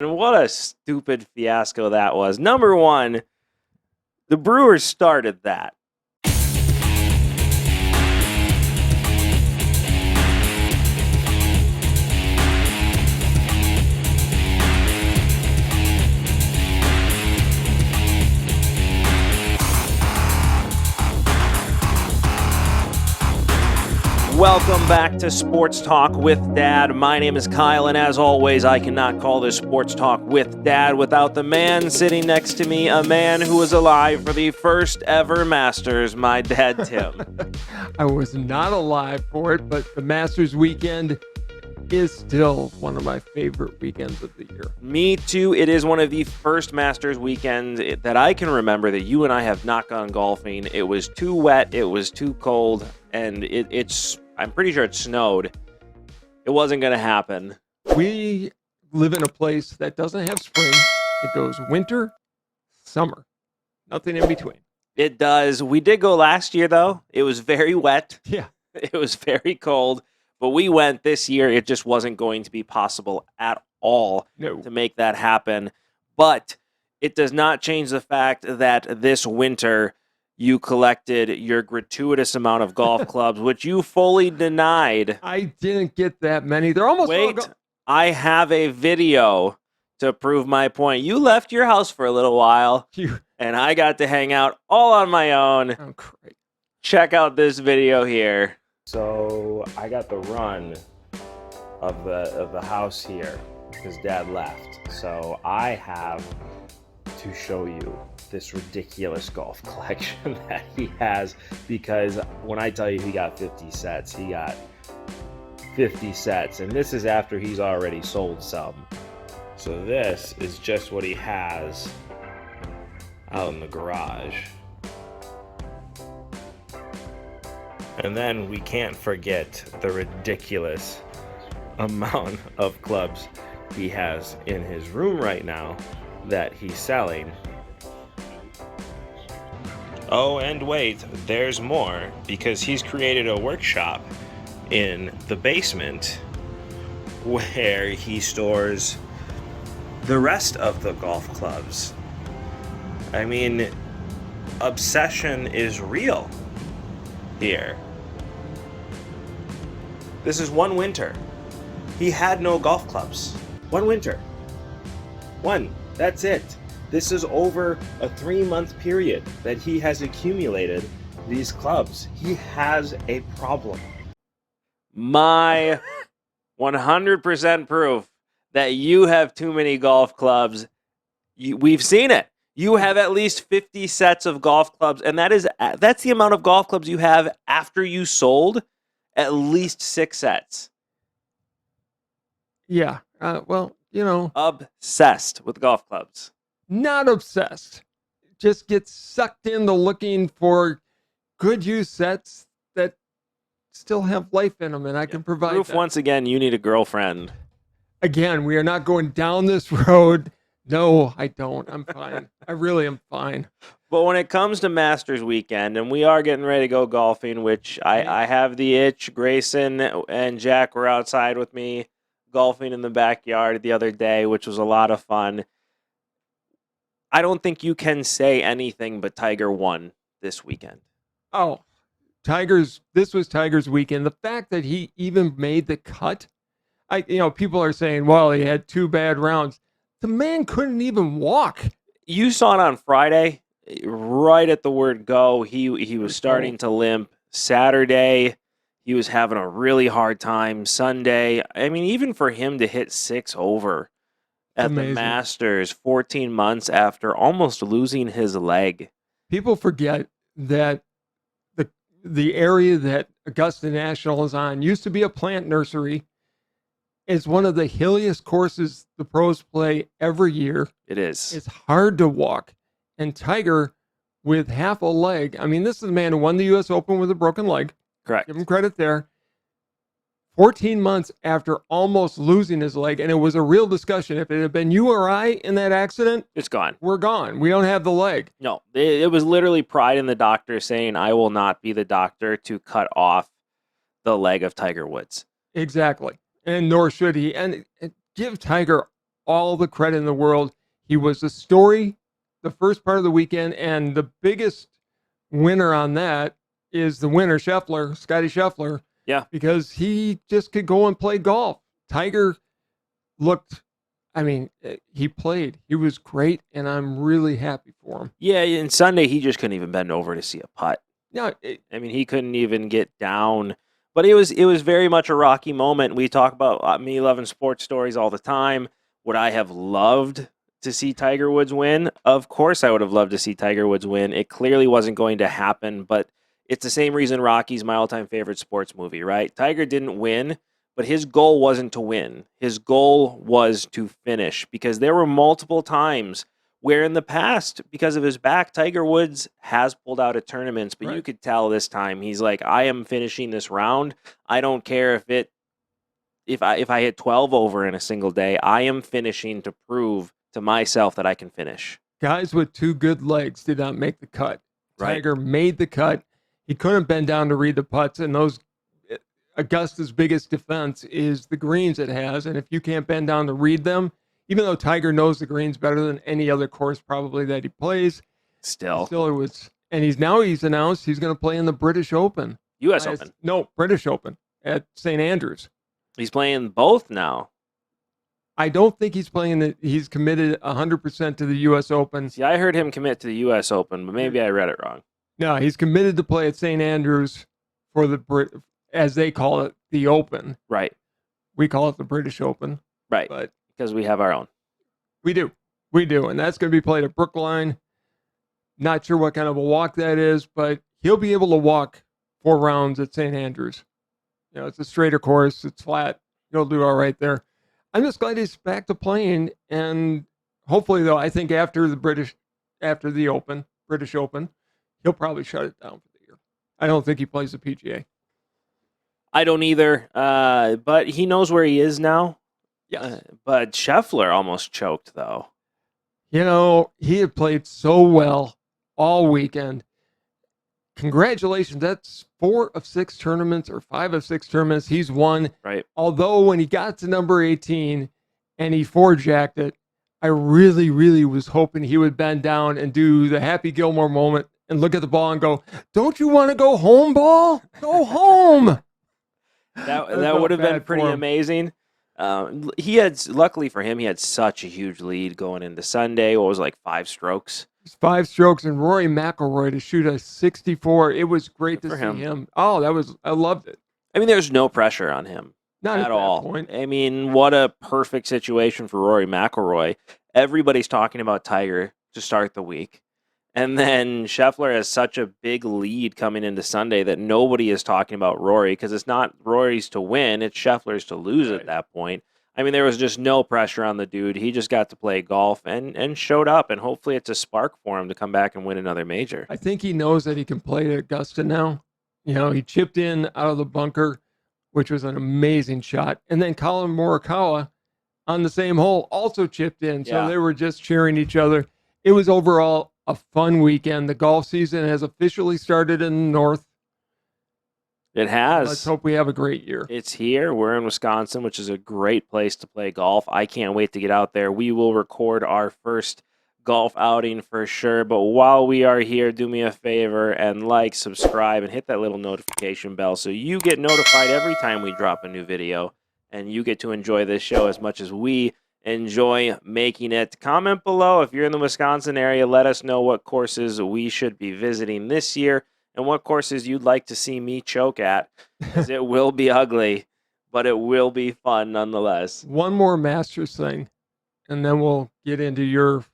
And what a stupid fiasco that was. Number one, the Brewers started that. Welcome back to Sports Talk with Dad. My name is Kyle, and as always, I cannot call this Sports Talk with Dad without the man sitting next to me, a man who was alive for the first ever Masters, my dad, Tim. I was not alive for it, but the Masters weekend is still one of my favorite weekends of the year. Me too. It is one of the first Masters weekends that I can remember that you and I have not gone golfing. It was too wet, it was too cold, and I'm pretty sure it snowed. It wasn't going to happen. We live in a place that doesn't have spring. It goes winter, summer, nothing in between. It does. We did go last year, though. It was very wet. Yeah. It was very cold. But we went this year. It just wasn't going to be possible at all to make that happen. But it does not change the fact that this winter you collected your gratuitous amount of golf clubs, which you fully denied. I didn't get that many. They're almost Wait, I have a video to prove my point. You left your house for a little while, and I got to hang out all on my own. Oh, great. Check out this video here. So I got the run of the house here because Dad left. So I have to show you this ridiculous golf collection that he has, because when I tell you he got 50 sets, he got 50 sets, and this is after he's already sold some. So this is just what he has out in the garage. And then we can't forget the ridiculous amount of clubs he has in his room right now that he's selling. Oh, and wait, there's more, because he's created a workshop in the basement where he stores the rest of the golf clubs. I mean, obsession is real here. This is one winter. He had no golf clubs. One winter. One. That's it. This is over a 3-month period that he has accumulated these clubs. He has a problem. My 100% proof that you have too many golf clubs. We've seen it. You have at least 50 sets of golf clubs, and that's the amount of golf clubs you have after you sold at least 6 sets. Yeah. Well, you know. Obsessed with golf clubs. Not obsessed. Just get sucked into looking for good use sets that still have life in them, and I can provide proof that. Once again, you need a girlfriend. Again, we are not going down this road. No, I don't. I'm fine. I really am fine. But when it comes to Masters weekend, and we are getting ready to go golfing, which I have the itch. Grayson and Jack were outside with me golfing in the backyard the other day, which was a lot of fun. I don't think you can say anything but Tiger won this weekend. Oh, this was Tiger's weekend. The fact that he even made the cut, people are saying, well, he had 2 bad rounds. The man couldn't even walk. You saw it on Friday, right at the word go. He was starting to limp. Saturday, he was having a really hard time. Sunday, I mean, even for him to hit 6 over at the Masters 14 months after almost losing his leg. People forget that the area that Augusta National is on used to be a plant nursery. It's one of the hilliest courses the pros play every year. It is. It's hard to walk. And Tiger, with half a leg, I mean, this is the man who won the U.S. Open with a broken leg. Correct. Give him credit there. 14 months after almost losing his leg, and it was a real discussion. If it had been you or I in that accident, it's gone. We're gone. We don't have the leg. No, it was literally pride in the doctor saying, I will not be the doctor to cut off the leg of Tiger Woods. Exactly. And nor should he. And give Tiger all the credit in the world. He was the story the first part of the weekend, and the biggest winner on that is the winner, Scheffler, Scotty Scheffler. Yeah. Because he just could go and play golf. Tiger looked, I mean, he played. He was great, and I'm really happy for him. Yeah, and Sunday he just couldn't even bend over to see a putt. Yeah, I mean, he couldn't even get down. But it was very much a rocky moment. We talk about me loving sports stories all the time. Would I have loved to see Tiger Woods win? Of course I would have loved to see Tiger Woods win. It clearly wasn't going to happen, but it's the same reason Rocky's my all-time favorite sports movie, right? Tiger didn't win, but his goal wasn't to win. His goal was to finish, because there were multiple times where in the past, because of his back, Tiger Woods has pulled out of tournaments, but you could tell this time he's like, I am finishing this round. I don't care if I hit 12 over in a single day. I am finishing to prove to myself that I can finish. Guys with two good legs did not make the cut. Right. Tiger made the cut. He couldn't bend down to read the putts, and those Augusta's biggest defense is the greens it has, and if you can't bend down to read them, even though Tiger knows the greens better than any other course probably that he plays, still it was, and he's announced he's going to play in the British Open. U.S. Open. No, British Open at St. Andrews. He's playing both now. I don't think he's playing he's committed 100% to the U.S. Open. See, I heard him commit to the U.S. Open, but maybe I read it wrong. No, he's committed to play at St. Andrews for the as they call it, the Open. Right. We call it the British Open. Right. But because we have our own. We do. And that's going to be played at Brookline. Not sure what kind of a walk that is, but he'll be able to walk 4 rounds at St. Andrews. You know, it's a straighter course. It's flat. He'll do all right there. I'm just glad he's back to playing. And hopefully, though, I think after the British Open, he'll probably shut it down for the year. I don't think he plays the PGA. I don't either. But he knows where he is now. Yes. But Scheffler almost choked, though. You know, he had played so well all weekend. Congratulations. That's 4 of 6 tournaments or 5 of 6 tournaments he's won. Right. Although when he got to number 18 and he 4-jacked it, I really, really was hoping he would bend down and do the Happy Gilmore moment and look at the ball and go, "Don't you want to go home, ball? Go home." That would have been pretty amazing. Luckily for him, he had such a huge lead going into Sunday. What was it, like 5 strokes? 5 strokes, and Rory McIlroy to shoot a 64. It was great to see him. Oh, I loved it. I mean, there's no pressure on him. Not at all. Point. I mean, what a perfect situation for Rory McIlroy. Everybody's talking about Tiger to start the week. And then Scheffler has such a big lead coming into Sunday that nobody is talking about Rory, because it's not Rory's to win, it's Scheffler's to lose at that point. I mean, there was just no pressure on the dude. He just got to play golf and showed up, and hopefully it's a spark for him to come back and win another major. I think he knows that he can play at Augusta now. You know, he chipped in out of the bunker, which was an amazing shot. And then Colin Morikawa on the same hole also chipped in. So they were just cheering each other. It was overall a fun weekend. The golf season has officially started in the north. It has. Let's hope we have a great year. It's here. We're in Wisconsin, which is a great place to play golf. I can't wait to get out there. We will record our first golf outing for sure. But while we are here, do me a favor and like, subscribe, and hit that little notification bell so you get notified every time we drop a new video, and you get to enjoy this show as much as we enjoy making it. Comment below if you're in the Wisconsin area. Let us know what courses we should be visiting this year and what courses you'd like to see me choke at, because it will be ugly, but it will be fun nonetheless. One more Masters thing, and then we'll get into your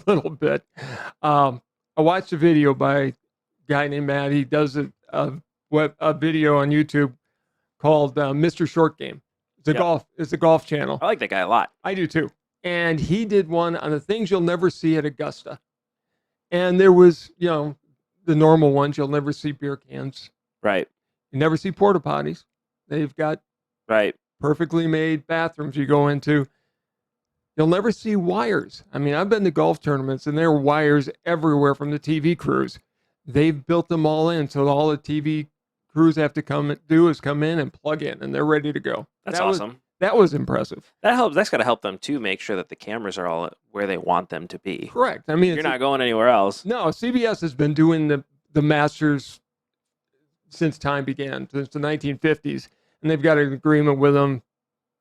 little bit. I watched a video by a guy named Matt. He does a video on YouTube called Mr. Short Game. It's a golf channel. I like that guy a lot. I do too. And he did one on the things you'll never see at Augusta. And there was, you know, the normal ones. You'll never see beer cans. Right. You never see porta potties. They've got perfectly made bathrooms you go into. You'll never see wires. I mean, I've been to golf tournaments and there are wires everywhere from the TV crews. They've built them all in, so all the TV crews have to come in and plug in, and they're ready to go. That's awesome. That was impressive. That helps. That's got to help them too. Make sure that the cameras are all where they want them to be. Correct. I mean, You're not going anywhere else. No, CBS has been doing the Masters since time began, since the 1950s, and they've got an agreement with them.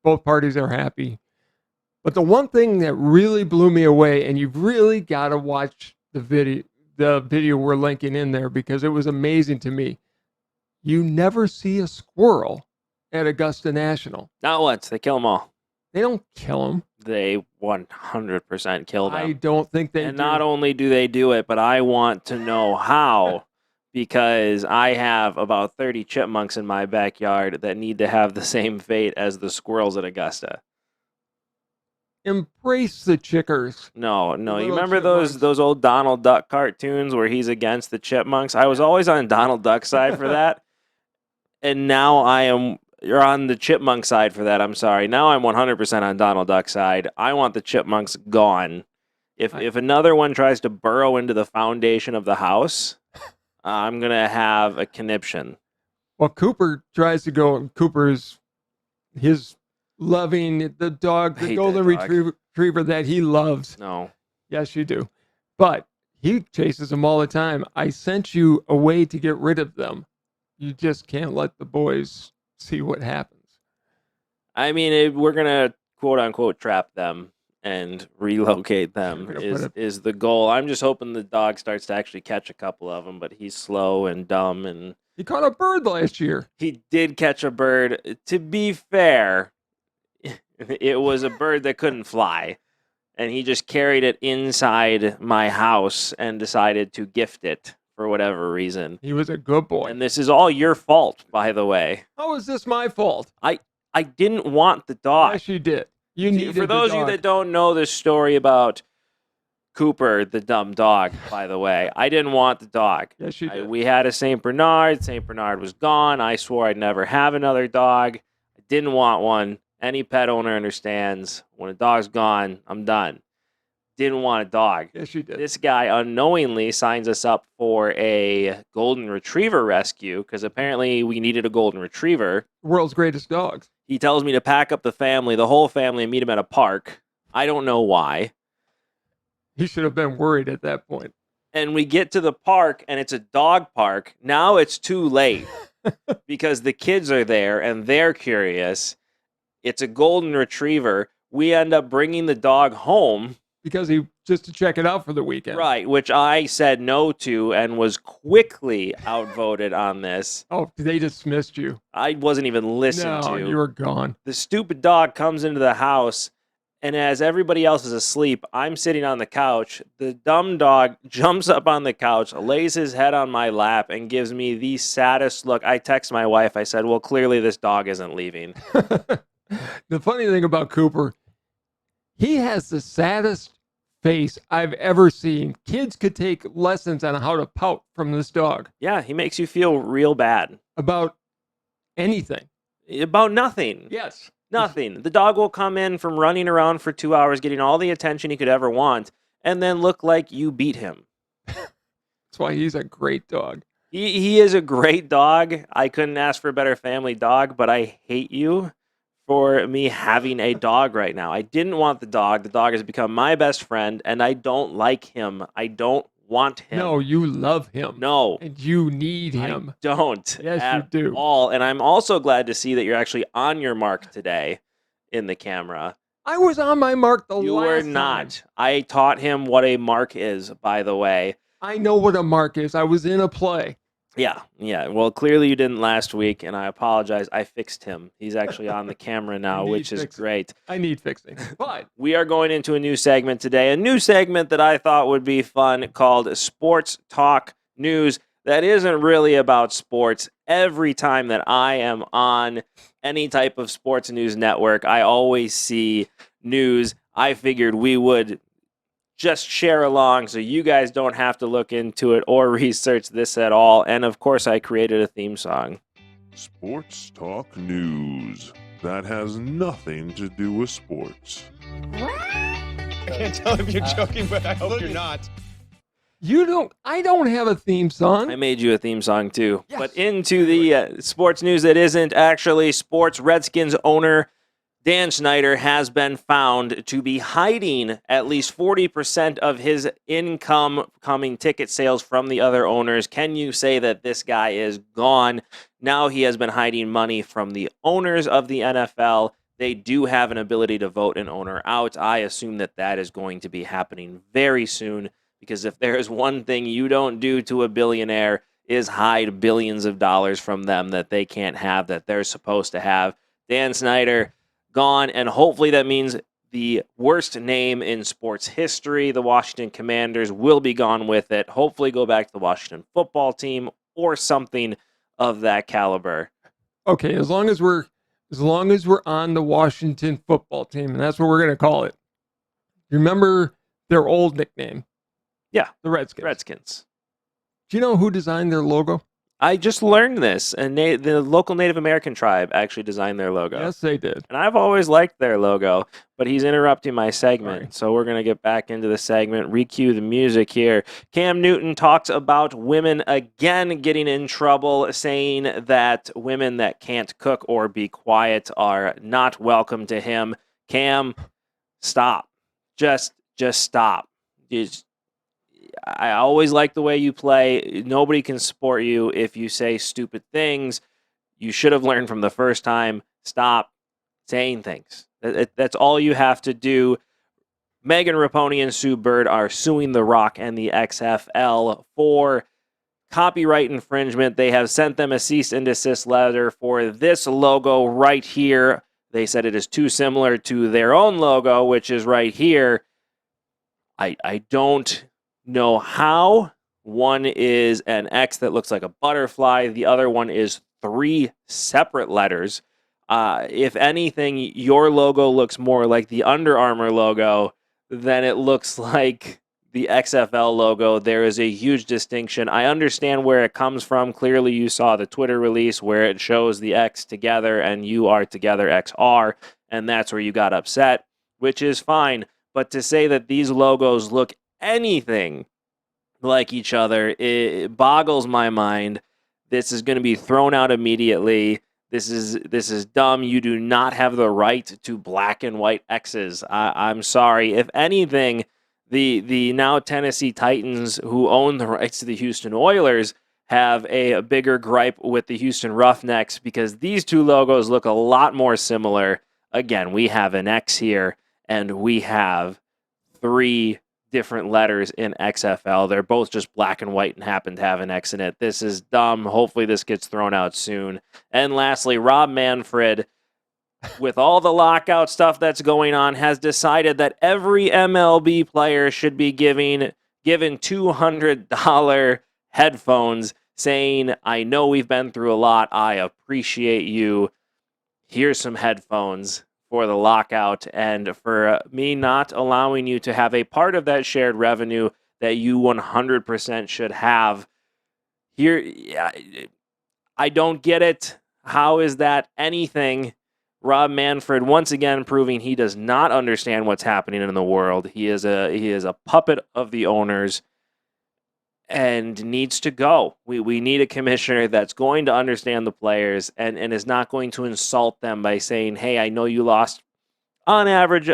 Both parties are happy. But the one thing that really blew me away, and you've really got to watch the video we're linking in there because it was amazing to me. You never see a squirrel at Augusta National. Not once. They kill them all. They don't kill them. They 100% kill them. I don't think they And do. not only do they do it, but I want to know how, because I have about 30 chipmunks in my backyard that need to have the same fate as the squirrels at Augusta. Embrace the chickers. No. You Little remember chipmunks. those old Donald Duck cartoons where he's against the chipmunks? I was always on Donald Duck's side for that. And now you're on the chipmunk side for that. I'm sorry. Now I'm 100% on Donald Duck's side. I want the chipmunks gone. If another one tries to burrow into the foundation of the house, I'm going to have a conniption. Well, Cooper tries to go. Cooper's his loving the dog, I the hate golden that dog. retriever that he loves. No. Yes, you do. But he chases them all the time. I sent you a way to get rid of them. You just can't let the boys see what happens. I mean, we're going to quote unquote trap them and relocate them We're gonna put is the goal. I'm just hoping the dog starts to actually catch a couple of them, but he's slow and dumb. And He caught a bird last year. he did catch a bird. To be fair, it was a bird that couldn't fly. And he just carried it inside my house and decided to gift it for whatever reason. He was a good boy. And this is all your fault, by the way. How is this my fault? I didn't want the dog. Yes, you did. You needed For those the of you dog. that don't know this story about Cooper, the dumb dog, by the way, I didn't want the dog. Yes, you did. We had a St. Bernard. St. Bernard was gone. I swore I'd never have another dog. I didn't want one. Any pet owner understands when a dog's gone, I'm done. Didn't want a dog. Yes, you did. This guy unknowingly signs us up for a golden retriever rescue because apparently we needed a golden retriever. World's greatest dogs. He tells me to pack up the whole family, and meet him at a park. I don't know why. He should have been worried at that point. And we get to the park, and it's a dog park. Now it's too late because the kids are there, and they're curious. It's a golden retriever. We end up bringing the dog home. Because just to check it out for the weekend. Right, which I said no to and was quickly outvoted on this. Oh, they dismissed you. I wasn't even listened No, to. you were gone. The stupid dog comes into the house, and as everybody else is asleep, I'm sitting on the couch. The dumb dog jumps up on the couch, lays his head on my lap, and gives me the saddest look. I text my wife. I said, well, clearly this dog isn't leaving. The funny thing about Cooper, he has the saddest face I've ever seen. Kids could take lessons on how to pout from this dog Yeah, he makes you feel real bad. about anything. About nothing. Yes. Nothing. The dog will come in from running around for 2 hours, getting all the attention he could ever want, and then look like you beat him. That's why he's a great dog. He is a great dog. I couldn't ask for a better family dog, but I hate you for me having a dog right now. I didn't want the dog. The dog has become my best friend, and I don't like him. I don't want him. No, you love him. No. And you need him. I don't. Yes, at you do. all. And I'm also glad to see that you're actually on your mark today in the camera. I was on my mark the You last were time. not. I taught him what a mark is, by the way. I know what a mark is. I was in a play. Yeah. Well, clearly you didn't last week, and I apologize. I fixed him. He's actually on the camera now, need which is fixing. great. I need fixing. But We are going into a new segment today, a new segment that I thought would be fun called Sports Talk News. That isn't really about sports. Every time that I am on any type of sports news network, I always see news. I figured we would just share along so you guys don't have to look into it or research this at all. And of course, I created a theme song. Sports Talk News. That has nothing to do with sports. I can't tell if you're joking, but I hope you're not. I don't have a theme song. I made you a theme song too. Yes. But into the sports news that isn't actually sports. Redskins owner Dan Snyder has been found to be hiding at least 40% of his incoming ticket sales from the other owners. Can you say that this guy is gone? Now he has been hiding money from the owners of the NFL. They do have an ability to vote an owner out. I assume that that is going to be happening very soon, because if there is one thing you don't do to a billionaire is hide billions of dollars from them that they can't have, that they're supposed to have. Dan Snyder gone, and hopefully that means the worst name in sports history, the Washington Commanders, will be gone with it. Hopefully go back to the Washington football team or something of that caliber. Okay, as long as we're on the Washington football team, and that's what we're going to call it. You remember their old nickname? Yeah, the Redskins. Redskins. Do you know who designed their logo? I just learned this, and the local Native American tribe actually designed their logo. Yes, they did. And I've always liked their logo, but he's interrupting my segment. Sorry. So we're going to get back into the segment, recue the music here. Cam Newton talks about women again getting in trouble, saying that women that can't cook or be quiet are not welcome to him. Cam, stop. Just stop. I always like the way you play. Nobody can support you if you say stupid things. You should have learned from the first time. Stop saying things. That's all you have to do. Megan Rapinoe and Sue Bird are suing The Rock and the XFL for copyright infringement. They have sent them a cease and desist letter for this logo right here. They said it is too similar to their own logo, which is right here. I don't know how. One is an X that looks like a butterfly. The other one is 3 separate letters. If anything, your logo looks more like the Under Armour logo than it looks like the XFL logo. There is a huge distinction. I understand where it comes from. Clearly, you saw the Twitter release where it shows the X together and you are together XR, and that's where you got upset, which is fine. But to say that these logos look anything like each other, it boggles my mind. This is going to be thrown out immediately. This is dumb. You do not have the right to black and white X's. I'm sorry. If anything, the now Tennessee Titans, who own the rights to the Houston Oilers, have a bigger gripe with the Houston Roughnecks, because these two logos look a lot more similar. Again, we have an X here, and we have 3 different letters in XFL. They're both just black and white and happen to have an X in it. This is dumb. Hopefully this gets thrown out soon. And lastly, Rob Manfred, with all the lockout stuff that's going on, has decided that every MLB player should be given $200 headphones, saying, I know we've been through a lot. I appreciate you. Here's some headphones for the lockout and for me not allowing you to have a part of that shared revenue that you 100% should have. Here, I don't get it. How is that anything? Rob Manfred once again proving he does not understand what's happening in the world. He is a puppet of the owners and needs to go. We need a commissioner that's going to understand the players and is not going to insult them by saying, hey, I know you lost on average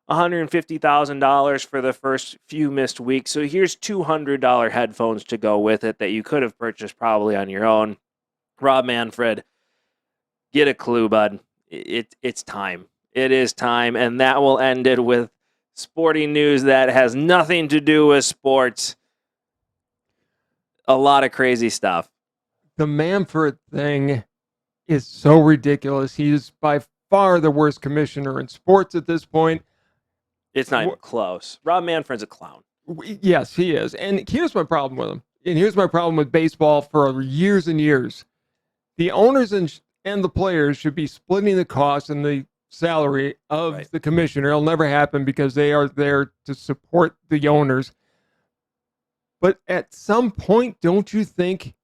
$150,000 for the first few missed weeks, so here's $200 headphones to go with it that you could have purchased probably on your own. Rob Manfred, get a clue, bud. It's time. It is time, and that will end it with sporting news that has nothing to do with sports. A lot of crazy stuff. The Manfred thing is so ridiculous. He's by far the worst commissioner in sports at this point. It's not even close. Rob Manfred's a clown. Yes, he is. And here's my problem with him. And here's my problem with baseball for years and years. The owners and the players should be splitting the cost and the salary of the commissioner. It'll never happen because they are there to support the owners. But at some point, don't you think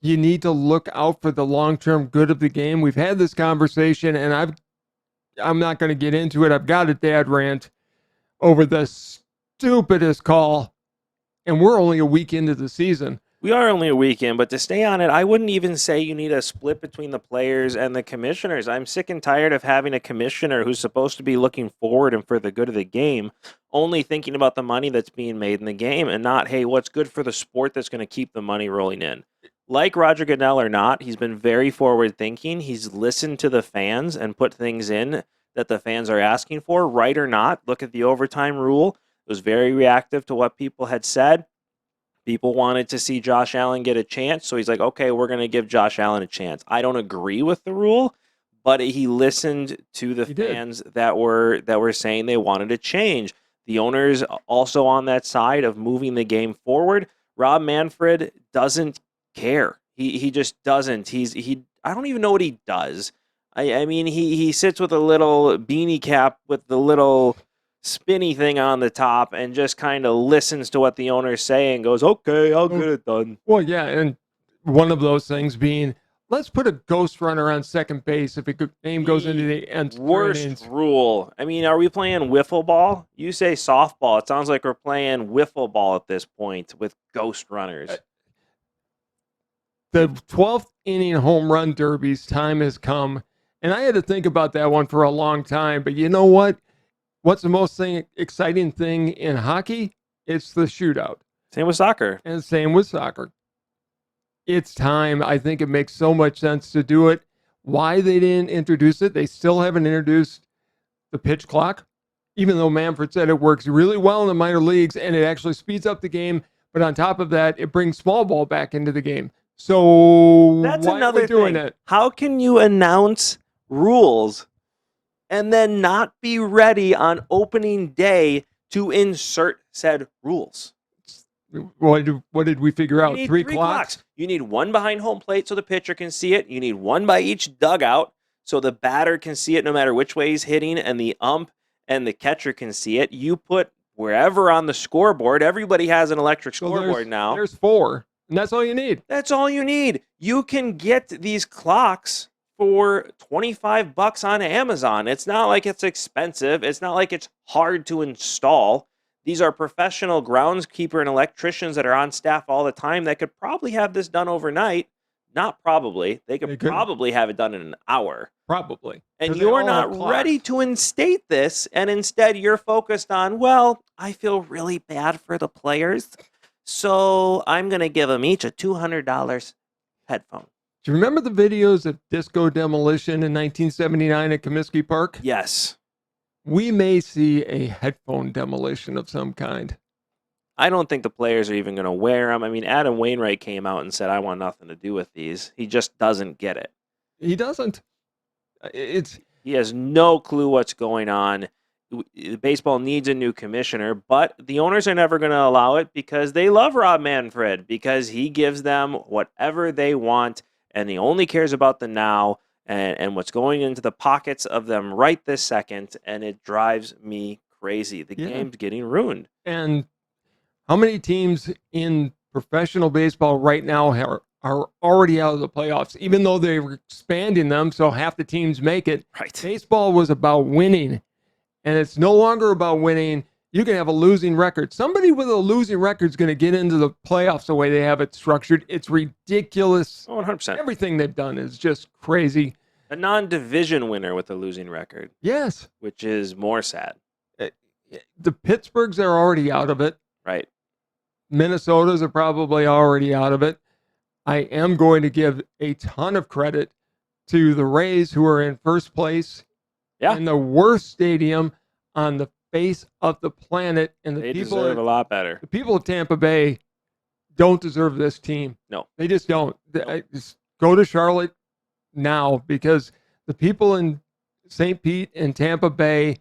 you need to look out for the long-term good of the game? We've had this conversation, and I'm not going to get into it. I've got a dad rant over the stupidest call, and we're only a week into the season. We are only a weekend, but to stay on it, I wouldn't even say you need a split between the players and the commissioners. I'm sick and tired of having a commissioner who's supposed to be looking forward and for the good of the game, only thinking about the money that's being made in the game and not, hey, what's good for the sport that's going to keep the money rolling in. Like Roger Goodell or not, he's been very forward thinking. He's listened to the fans and put things in that the fans are asking for, right or not. Look at the overtime rule. It was very reactive to what people had said. People wanted to see Josh Allen get a chance, so he's like, okay, we're going to give Josh Allen a chance. I don't agree with the rule, but he listened to the fans that were saying they wanted to change. The owners also on that side of moving the game forward. Rob Manfred doesn't care. He just doesn't. I don't even know what he does. I mean, he sits with a little beanie cap with the little spinny thing on the top and just kind of listens to what the owners say and goes, okay, I'll get it done. Well, yeah, and one of those things being, let's put a ghost runner on second base if a game goes into the end. Worst rule. I mean, are we playing wiffle ball? You say softball. It sounds like we're playing wiffle ball at this point with ghost runners. The 12th inning home run derby's time has come, and I had to think about that one for a long time, but you know what? What's the most exciting thing in hockey? It's the shootout. Same with soccer. And same with soccer. It's time. I think it makes so much sense to do it. Why they didn't introduce it, they still haven't introduced the pitch clock, even though Manfred said it works really well in the minor leagues and it actually speeds up the game. But on top of that, it brings small ball back into the game. So that's why another are we doing thing. it? How can you announce rules and then not be ready on opening day to insert said rules? What did we figure out? You need Three clocks? You need one behind home plate so the pitcher can see it. You need one by each dugout so the batter can see it no matter which way he's hitting, and the ump and the catcher can see it. You put wherever on the scoreboard. Everybody has an electric scoreboard now. There's 4, and that's all you need. That's all you need. You can get these clocks for $25 on Amazon. It's not like it's expensive. It's not like it's hard to install. These are professional groundskeeper and electricians that are on staff all the time that could probably have this done overnight. Not probably. They could probably have it done in an hour. Probably. And you're not ready to instate this, and instead you're focused on, well, I feel really bad for the players, so I'm going to give them each a $200 headphone. Do you remember the videos of disco demolition in 1979 at Comiskey Park? Yes. We may see a headphone demolition of some kind. I don't think the players are even going to wear them. I mean, Adam Wainwright came out and said, I want nothing to do with these. He just doesn't get it. He doesn't. He has no clue what's going on. Baseball needs a new commissioner, but the owners are never going to allow it because they love Rob Manfred, because he gives them whatever they want, and he only cares about the now and what's going into the pockets of them right this second, and it drives me crazy. The game's getting ruined. And how many teams in professional baseball right now are already out of the playoffs, even though they're expanding them so half the teams make it? Right. Baseball was about winning, and it's no longer about winning. You can have a losing record. Somebody with a losing record is going to get into the playoffs the way they have it structured. It's ridiculous. 100%. Everything they've done is just crazy. A non-division winner with a losing record. Yes. Which is more sad. The Pittsburghs are already out of it. Right. Minnesota's are probably already out of it. I am going to give a ton of credit to the Rays, who are in first place in the worst stadium on the face of the planet, and they deserve a lot better. The people of Tampa Bay don't deserve this team. No, they just don't. Just go to Charlotte now, because the people in St. Pete and Tampa Bay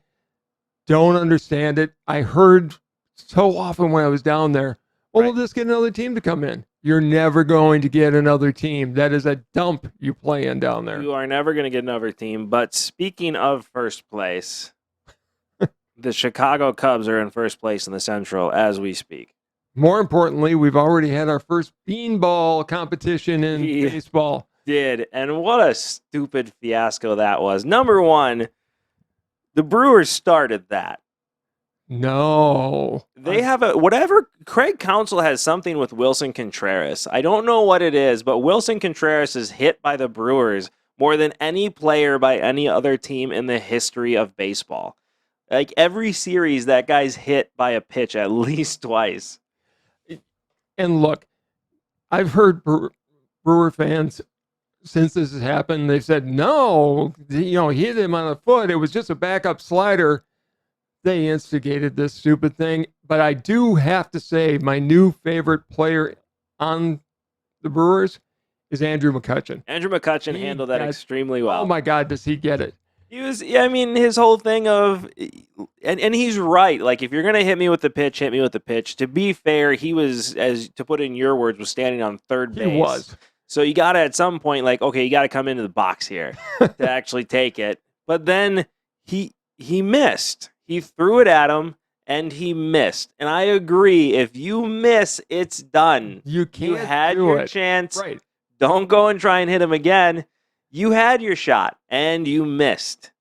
don't understand it. I heard so often when I was down there, we'll just get another team to come in. You're never going to get another team. That is a dump you play in down there. You are never going to get another team. But speaking of first place, the Chicago Cubs are in first place in the Central as we speak. More importantly, we've already had our first beanball competition in baseball. Did, and what a stupid fiasco that was. Number one, the Brewers started that. No. They have whatever. Craig Counsell has something with Wilson Contreras. I don't know what it is, but Wilson Contreras is hit by the Brewers more than any player by any other team in the history of baseball. Like every series, that guy's hit by a pitch at least twice. And look, I've heard Brewer fans since this has happened. They've said, no, he hit him on the foot. It was just a backup slider. They instigated this stupid thing. But I do have to say, my new favorite player on the Brewers is Andrew McCutchen. Andrew McCutchen handled that extremely well. Oh my God, does he get it? He was, I mean, his whole thing of, and he's right. Like, if you're going to hit me with the pitch, hit me with the pitch. To be fair, he was, as to put it in your words, was standing on third base. He was. So you got to, at some point, like, okay, you got to come into the box here to actually take it. But then he missed. He threw it at him, and he missed. And I agree. If you miss, it's done. You can't. You had your chance. Right. Don't go and try and hit him again. You had your shot, and you missed.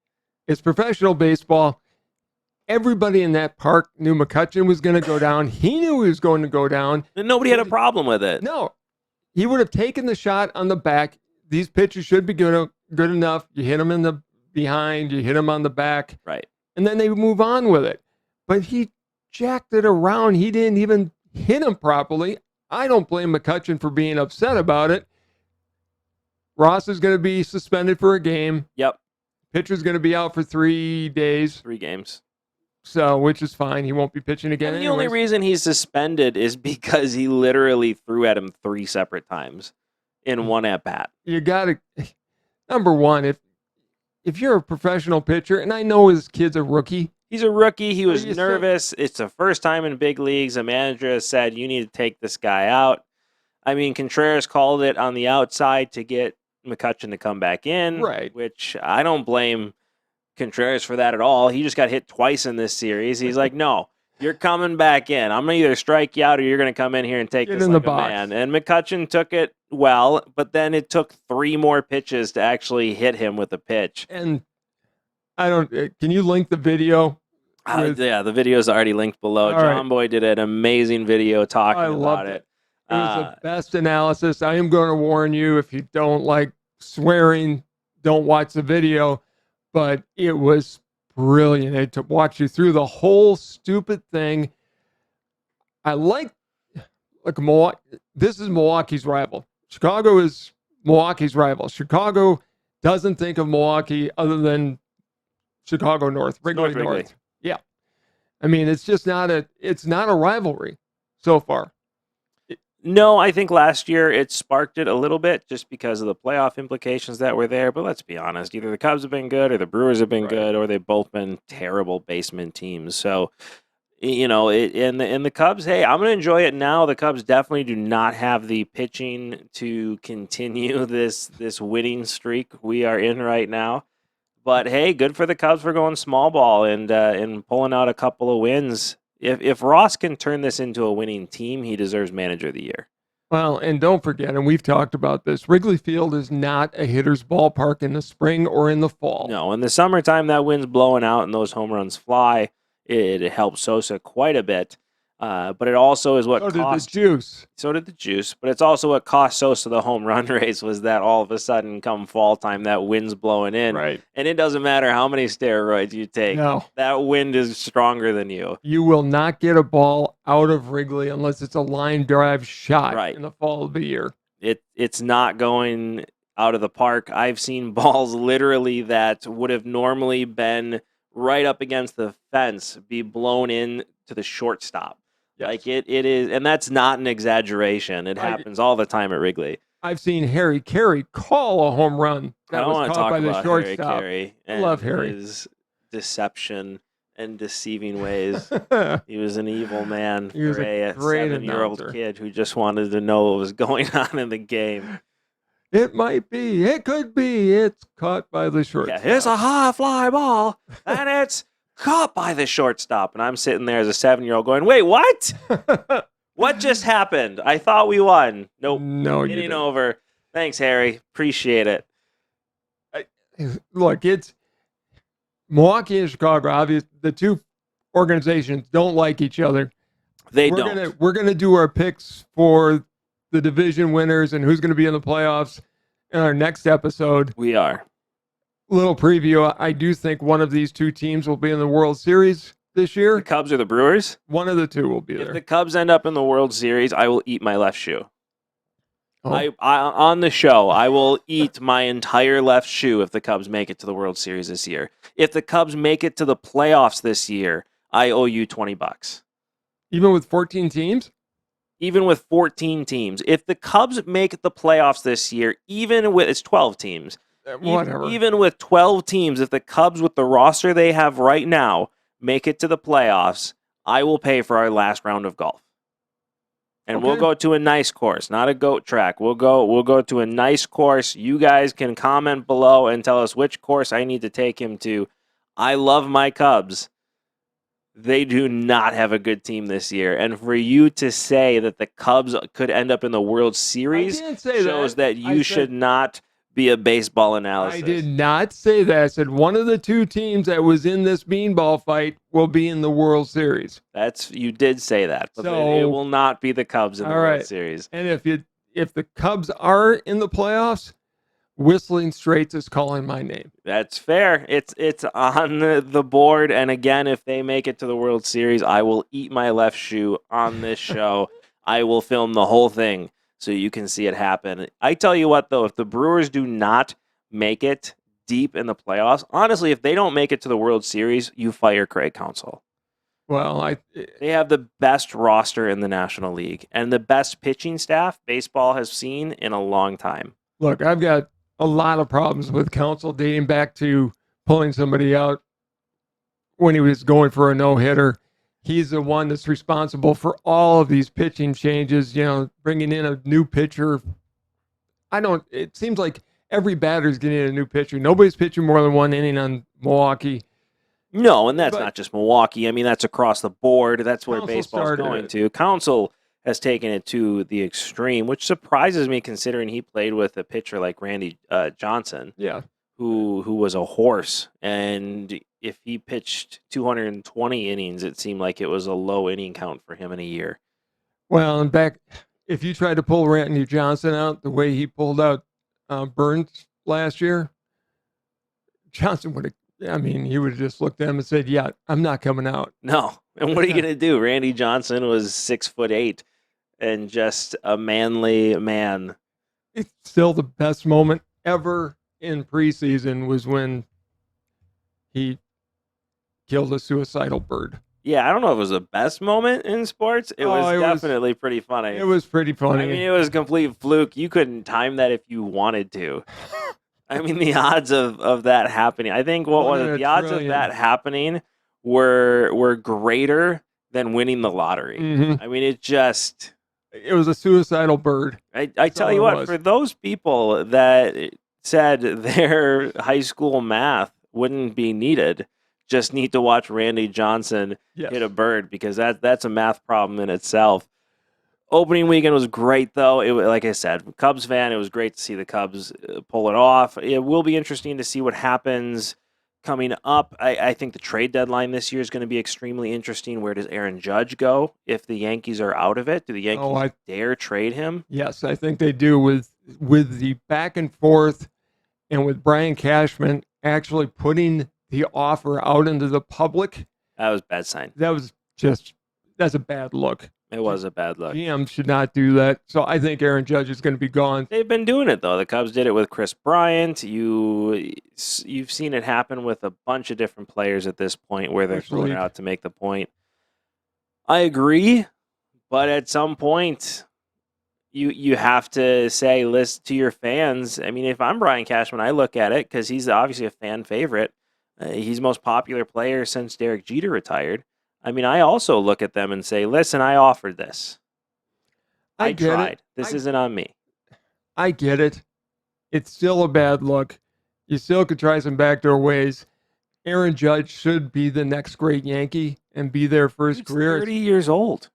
It's professional baseball. Everybody in that park knew McCutchen was going to go down. He knew he was going to go down. And nobody had a problem with it. No. He would have taken the shot on the back. These pitches should be good enough. You hit him in the behind. You hit him on the back. Right. And then they move on with it. But he jacked it around. He didn't even hit him properly. I don't blame McCutchen for being upset about it. Ross is going to be suspended for a game. Yep. Pitcher's going to be out for 3 days. 3 games. So, which is fine. He won't be pitching again. And the only reason he's suspended is because he literally threw at him 3 separate times in one at-bat. You got to, number one, if you're a professional pitcher, and I know his kid's a rookie. He's a rookie. He was you nervous. It's the first time in big leagues. A manager has said, you need to take this guy out. I mean, Contreras called it on the outside to get McCutchen to come back in, right? Which I don't blame Contreras for that at all. He just got hit twice in this series. He's like, no, you're coming back in. I'm going to either strike you out or you're going to come in here and take Get this in like the a box. man. And McCutchen took it well, but then it took 3 more pitches to actually hit him with a pitch. And I don't, can you link the video? Yeah, the video is already linked below. John Boy did an amazing video talking about it. It was the best analysis. I am going to warn you, if you don't like swearing, don't watch the video. But it was brilliant. To watch you through the whole stupid thing. I like Milwaukee. This is Milwaukee's rival. Chicago is Milwaukee's rival. Chicago doesn't think of Milwaukee other than Chicago North, Wrigley North. Yeah. I mean, it's just not a rivalry so far. No, I think last year it sparked it a little bit just because of the playoff implications that were there. But let's be honest, either the Cubs have been good or the Brewers have been good, or they've both been terrible basement teams. So, in the Cubs, hey, I'm going to enjoy it now. The Cubs definitely do not have the pitching to continue this winning streak we are in right now. But hey, good for the Cubs for going small ball and pulling out a couple of wins. If Ross can turn this into a winning team, he deserves Manager of the Year. Well, and don't forget, and we've talked about this, Wrigley Field is not a hitter's ballpark in the spring or in the fall. No, in the summertime, that wind's blowing out and those home runs fly. It helps Sosa quite a bit. But it also is what so cost did the juice. So did the juice. But it's also what cost Sosa the home run race was that all of a sudden come fall time, that wind's blowing in. Right. And it doesn't matter how many steroids you take. No. That wind is stronger than you. You will not get a ball out of Wrigley unless it's a line drive shot in the fall of the year. It's not going out of the park. I've seen balls literally that would have normally been right up against the fence be blown in to the shortstop. Yes. Like it is, and that's not an exaggeration. It happens all the time at Wrigley. I've seen Harry Carey call a home run that was caught by the shortstop. Harry I love Harry. His deception and deceiving ways. He was an evil man He was for a great 7-year-old announcer. kid who just wanted to know what was going on in the game. It might be. It could be. It's caught by the shortstop. Yeah, here's a high fly ball, and it's caught by the shortstop. And I'm sitting there as a 7-year-old going, wait, what? What just happened? I thought we won. Nope. No, you Getting didn't. over. Thanks, Harry. Appreciate it. Look, it's Milwaukee and Chicago. Obviously, the two organizations don't like each other. We're gonna do our picks for the division winners and who's gonna be in the playoffs in our next episode. We are. Little preview. I do think one of these two teams will be in the World Series this year. The Cubs or the Brewers? One of the two will be If there. the Cubs end up in the World Series, I will eat my left shoe. Oh. I on the show, I will eat my entire left shoe if the Cubs make it to the World Series this year. If the Cubs make it to the playoffs this year, I owe you $20. Even with 14 teams? Even with 14 teams. If the Cubs make the playoffs this year, even with it's 12 teams. Whatever. Even with 12 teams, if the Cubs with the roster they have right now make it to the playoffs, I will pay for our last round of golf. And we'll Okay. go to a nice course, not a goat track. We'll go to a nice course. You guys can comment below and tell us which course I need to take him to. I love my Cubs. They do not have a good team this year. And for you to say that the Cubs could end up in the World Series I didn't say shows that you I should said, not be a baseball analysis. I did not say that. I said one of the two teams that was in this beanball fight will be in the World Series. You did say that, but So- it will not be the Cubs in the All World right. Series. And if the Cubs are in the playoffs, Whistling Straits is calling my name. That's fair. It's on the board, and again, if they make it to the World Series, I will eat my left shoe on this show. I will film the whole thing so you can see it happen. I tell you what, though, if the Brewers do not make it deep in the playoffs, honestly, if they don't make it to the World Series, you fire Craig Counsell. Well, They have the best roster in the National League and the best pitching staff baseball has seen in a long time. look, I've got a lot of problems with Counsell dating back to pulling somebody out when he was going for a no-hitter. He's the one that's responsible for all of these pitching changes, bringing in a new pitcher. It seems like every batter's getting a new pitcher. Nobody's pitching more than one inning on Milwaukee. No, and that's But- not just Milwaukee. I mean, that's across the board. That's where Counsell baseball's started going it. to. Counsell has taken it to the extreme, which surprises me considering he played with a pitcher like Randy Johnson, Yeah. who was a horse. And if he pitched 220 innings, it seemed like it was a low inning count for him in a year. Well, and if you tried to pull Randy Johnson out the way he pulled out Burns last year, Johnson would have, he would have just looked at him and said, yeah, I'm not coming out. No. And what are you going to do? Randy Johnson was 6'8" and just a manly man. It's still the best moment ever in preseason was when he killed a suicidal bird. Yeah, I don't know if it was the best moment in sports. It was definitely pretty funny. It was pretty funny. I mean, it was a complete fluke. You couldn't time that if you wanted to. I mean, the odds of that happening. I think what One was in it? a The odds of trillion. that happening were greater than winning the lottery. Mhm. I mean, it was a suicidal bird. I That's tell all you it what, was. for those people that said their high school math wouldn't be needed, just need to watch Randy Johnson Yes. hit a bird because that's a math problem in itself. Opening weekend was great, though. Like I said, Cubs fan, it was great to see the Cubs pull it off. It will be interesting to see what happens coming up. I think the trade deadline this year is going to be extremely interesting. Where does Aaron Judge go if the Yankees are out of it? Do the Yankees dare trade him? Yes, I think they do with the back and forth and with Brian Cashman actually putting the offer out into the public. That was a bad sign. That's a bad look. It was a bad look. GM should not do that. So I think Aaron Judge is going to be gone. They've been doing it, though. The Cubs did it with Chris Bryant. You've seen it happen with a bunch of different players at this point where they're throwing it out to make the point. I agree, but at some point, you have to say, listen to your fans. I mean, if I'm Brian Cashman, I look at it because he's obviously a fan favorite. He's the most popular player since Derek Jeter retired. I mean, I also look at them and say, listen, I offered this. I get tried. it. This isn't on me. I get it. It's still a bad look. You still could try some backdoor ways. Aaron Judge should be the next great Yankee and be there for his He's career. 30 years old.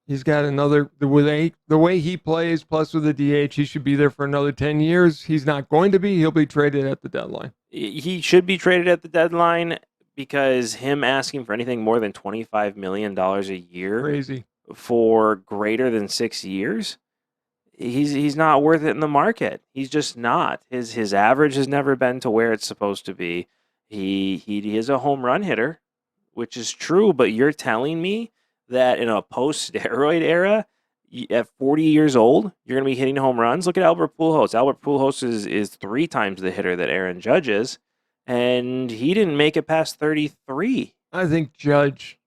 He's got the way he plays, plus with the DH, he should be there for another 10 years. He's not going to be. He'll be traded at the deadline. He should be traded at the deadline, because him asking for anything more than $25 million a year Crazy. for greater than 6 years, he's not worth it in the market. He's just not. His average has never been to where it's supposed to be. He is a home run hitter, which is true, but you're telling me that in a post-steroid era, at 40 years old, you're going to be hitting home runs? Look at Albert Pujols. Albert Pujols is 3 times the hitter that Aaron Judge is, and he didn't make it past 33. I think Judge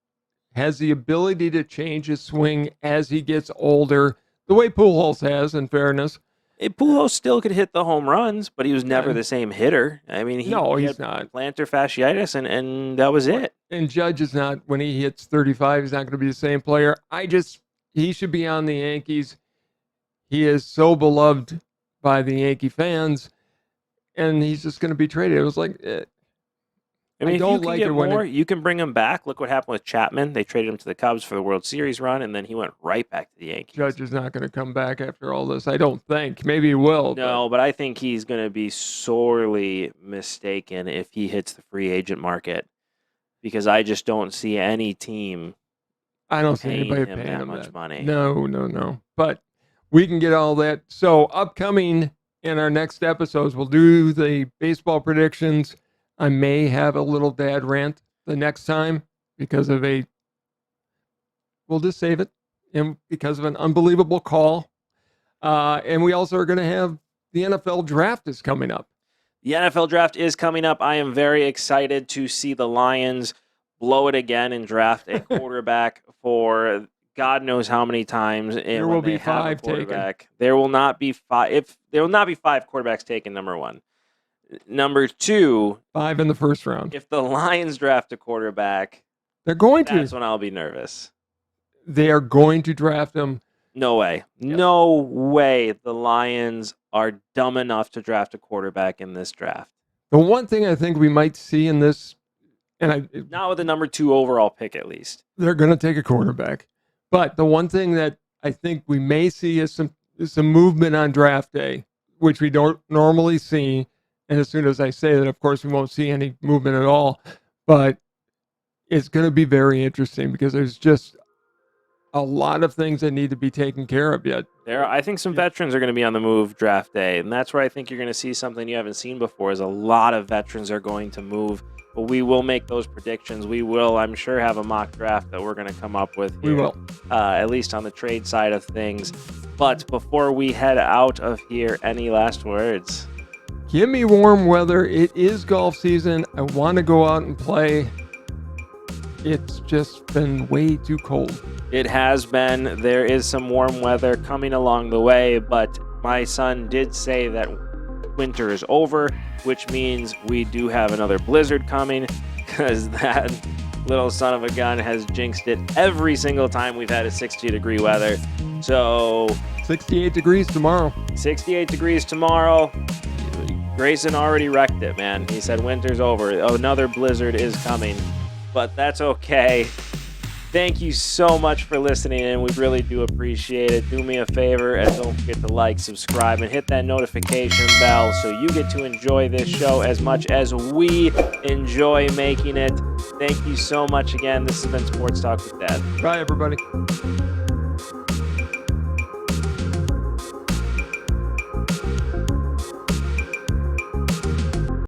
has the ability to change his swing as he gets older, the way Pujols has, in fairness. Pujols still could hit the home runs, but he was never the same hitter. I mean, he he's had not. plantar fasciitis, and that was it. And Judge is not, when he hits 35, he's not going to be the same player. He should be on the Yankees. He is so beloved by the Yankee fans, and he's just going to be traded. It was like, I mean, if don't you can like get it when more, you can bring him back. Look what happened with Chapman. They traded him to the Cubs for the World Series run, and then he went right back to the Yankees. Judge is not going to come back after all this. I don't think. Maybe he will. No, but I think he's going to be sorely mistaken if he hits the free agent market, because I just don't see any team I don't see paying anybody him paying that him much that. money. No. But we can get all that. So upcoming in our next episodes, we'll do the baseball predictions. I may have a little dad rant the next time because of we'll just save it, and because of an unbelievable call. And we also are going to have the NFL draft is coming up. The NFL draft is coming up. I am very excited to see the Lions blow it again and draft a quarterback for God knows how many times. There will be 5 taken. There will not be 5. There will not be 5 quarterbacks taken. Number 1. Number 2, 5 in the first round. if the Lions draft a quarterback, They're going to. that's when I'll be nervous. They are going to draft him. No way. Yep. No way the Lions are dumb enough to draft a quarterback in this draft. The one thing I think we might see in this, Not with the number 2 overall pick, at least. they're going to take a quarterback. But the one thing that I think we may see is some movement on draft day, which we don't normally see. And as soon as I say that, of course, we won't see any movement at all. But it's going to be very interesting because there's just a lot of things that need to be taken care of yet. I think some veterans are going to be on the move draft day, and that's where I think you're going to see something you haven't seen before. Is a lot of veterans are going to move, but we will make those predictions. We will, I'm sure, have a mock draft that we're going to come up with here, We will. at least on the trade side of things. But before we head out of here, any last words? Give me warm weather. It is golf season. I want to go out and play. It's just been way too cold. It has been. There is some warm weather coming along the way, but my son did say that winter is over, which means we do have another blizzard coming, because that little son of a gun has jinxed it every single time we've had a 60-degree weather. So 68 degrees tomorrow. 68 degrees tomorrow. Grayson already wrecked it, man. He said winter's over. Another blizzard is coming, but that's okay. Thank you so much for listening, and we really do appreciate it. Do me a favor and don't forget to like, subscribe, and hit that notification bell so you get to enjoy this show as much as we enjoy making it. Thank you so much again. This has been Sports Talk with Dad. Bye, everybody.